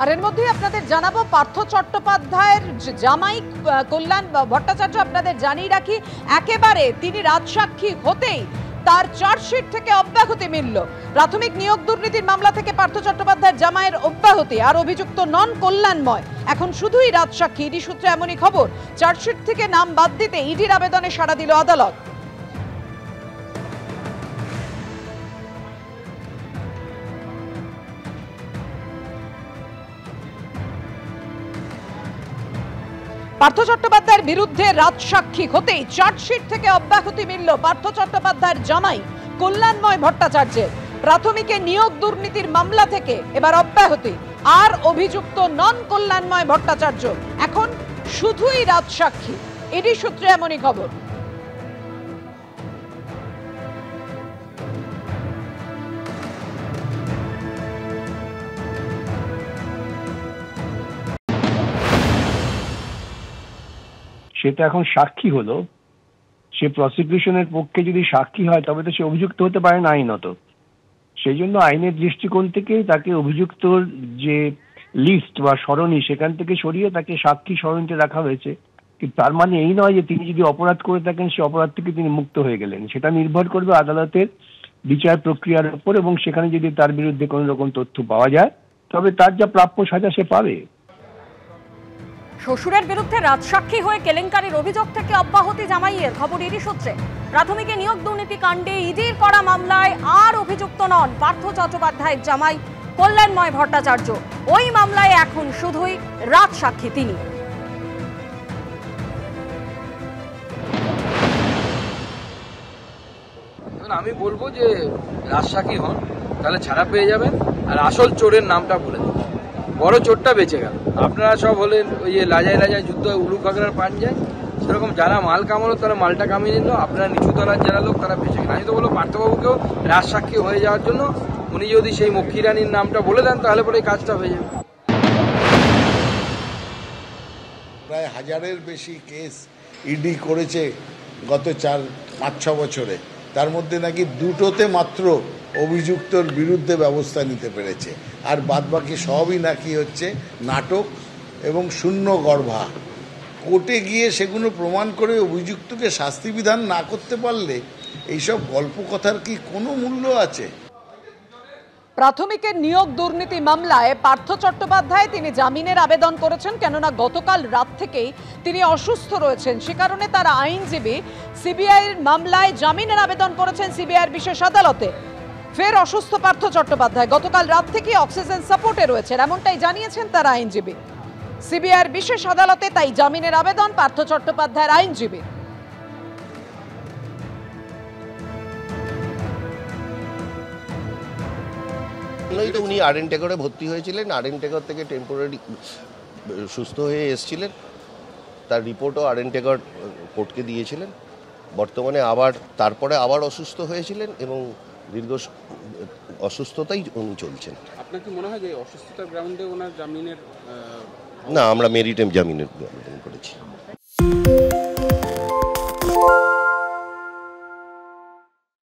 আর এর মধ্যে আপনাদের জানাবো পার্থ চট্টোপাধ্যায়ের জামাই কল্যাণ ভট্টাচার্য, আপনাদের জানিয়ে রাখি একেবারে তিনি রাজসাক্ষী হতেই তার চার্জশিট থেকে অব্যাহতি মিলল। প্রাথমিক নিয়োগ দুর্নীতির মামলা থেকে পার্থ চট্টোপাধ্যায়ের জামাইয়ের অব্যাহতি, আর অভিযুক্ত নন কল্যাণময়, এখন শুধুই রাজসাক্ষী। ইডি সূত্রে এমনই খবর, চার্জশিট থেকে নাম বাদ দিতে ইডির আবেদনে সাড়া দিল আদালত। পার্থ চট্টোপাধ্যায়ের বিরুদ্ধে রাজসাক্ষী হতেই চার্জশিট থেকে অব্যাহতি মিলল পার্থ চট্টোপাধ্যায়ের জামাই কল্যাণময় ভট্টাচার্যের। প্রাথমিকে নিয়োগ দুর্নীতির মামলা থেকে এবার অব্যাহতি, আর অভিযুক্ত নন কল্যাণময় ভট্টাচার্য এখন শুধুই রাজসাক্ষী। ইডি সূত্রে এমনই খবর। সেটা এখন সাক্ষী হলো, সে প্রসিকিউশনের পক্ষে যদি সাক্ষী হয় তবে তো সে অভিযুক্ত হতে পারে না আইনত। সেই জন্য আইনের দৃষ্টিকোণ থেকেই তাকে অভিযুক্তর যে লিস্ট বা সরণি সেখান থেকে সরিয়ে তাকে সাক্ষী সরণিতে রাখা হয়েছে। কিন্তু তার মানে এই নয় যে তিনি যদি অপরাধ করে থাকেন সে অপরাধ থেকে তিনি মুক্ত হয়ে গেলেন। সেটা নির্ভর করবে আদালতের বিচার প্রক্রিয়ার উপর, এবং সেখানে যদি তার বিরুদ্ধে কোনো রকম তথ্য পাওয়া যায় তবে তার যা প্রাপ্য সাজা সে পাবে। শ্বশুরের বিরুদ্ধে রাজসাক্ষী হয়ে কেলেঙ্কারির অভিযোগ থেকে অব্যাহতি জামাইয়ের, খবর ইডি সূত্রে। প্রাথমিকে নিয়োগ দুর্নীতি কাণ্ডে ইডির করা মামলায় আর অভিযুক্ত নন পার্থ চট্টোপাধ্যায়ের জামাই কল্যাণময় ভট্টাচার্য। ওই মামলায় এখন শুধুই রাজসাক্ষী তিনি। আমি বলবো যে রাজসাক্ষী হন, তাহলে ছাড়া পেয়ে যাবেন, আর আসল চোরের নামটা বলে দেবেন, বড় চোরটা বেঁচে গেল। আপনারা সব হলেন ওই যে লাজায় লাজায় যুদ্ধ উলু খাগড়ার পান যায়, সেরকম যারা মাল কামালো তারা মালটা কামিয়ে নিল, আপনারা নিচু তলার যারা লোক তারা বেঁচে গেল। আমি তো বলবো পার্থবাবুকেও রাজসাক্ষী হয়ে যাওয়ার জন্য উনি যদি সেই মক্ষী রানীর নামটা বলে দেন তাহলে পরে এই কাজটা হয়ে যাবে। প্রায় 1000-এর বেশি কেস ইডি করেছে গত 4-5-6 বছরে, তার মধ্যে নাকি 2টোতে মাত্র অভিযুক্তর বিরুদ্ধে ব্যবস্থা নিতে পেরেছে, আর বাদবাকি সবই নাকি হচ্ছে নাটক এবং শূন্য গর্ভা। কোর্টে গিয়ে সেগুলো প্রমাণ করে অভিযুক্তকে শাস্তি বিধান না করতে পারলে এইসব গল্প কথার কি কোনো মূল্য আছে? প্রাথমিকের নিয়োগ দুর্নীতি মামলায় পার্থ চট্টোপাধ্যায় তিনি জামিনের আবেদন করেছেন, কেননা গতকাল রাত থেকেই তিনি অসুস্থ রয়েছেন। সে কারণে তার আইনজীবী সিবিআইয়ের মামলায় জামিনের আবেদন করেছেন সিবিআইয়ের বিশেষ আদালতে। ফের অসুস্থ পার্থ চট্টোপাধ্যায় গতকাল রাত থেকে অক্সিজেন সাপোর্টে রয়েছেন, এমনটাই জানিয়েছেন তার আইনজীবী। সিবিআইয়ের বিশেষ আদালতে তাই জামিনের আবেদন পার্থ চট্টোপাধ্যায়ের আইনজীবী। তো উনি আরএন-টেগরে ভর্তি হয়েছিলেন, আরএন-টেগর থেকে টেম্পোরারি সুস্থ হয়ে এসেছিলেন, তার রিপোর্টও আরএন-টেগর কোর্টকে দিয়েছিলেন। বর্তমানে তারপরে আবার অসুস্থ হয়েছিলেন এবং দীর্ঘ অসুস্থতাই উনি চলছেন। আপনার কি মনে হয় যে অসুস্থতার গ্রাউন্ডে ওনার জামিনের? না, আমরা মেরিটে জামিনের আবেদন করেছি।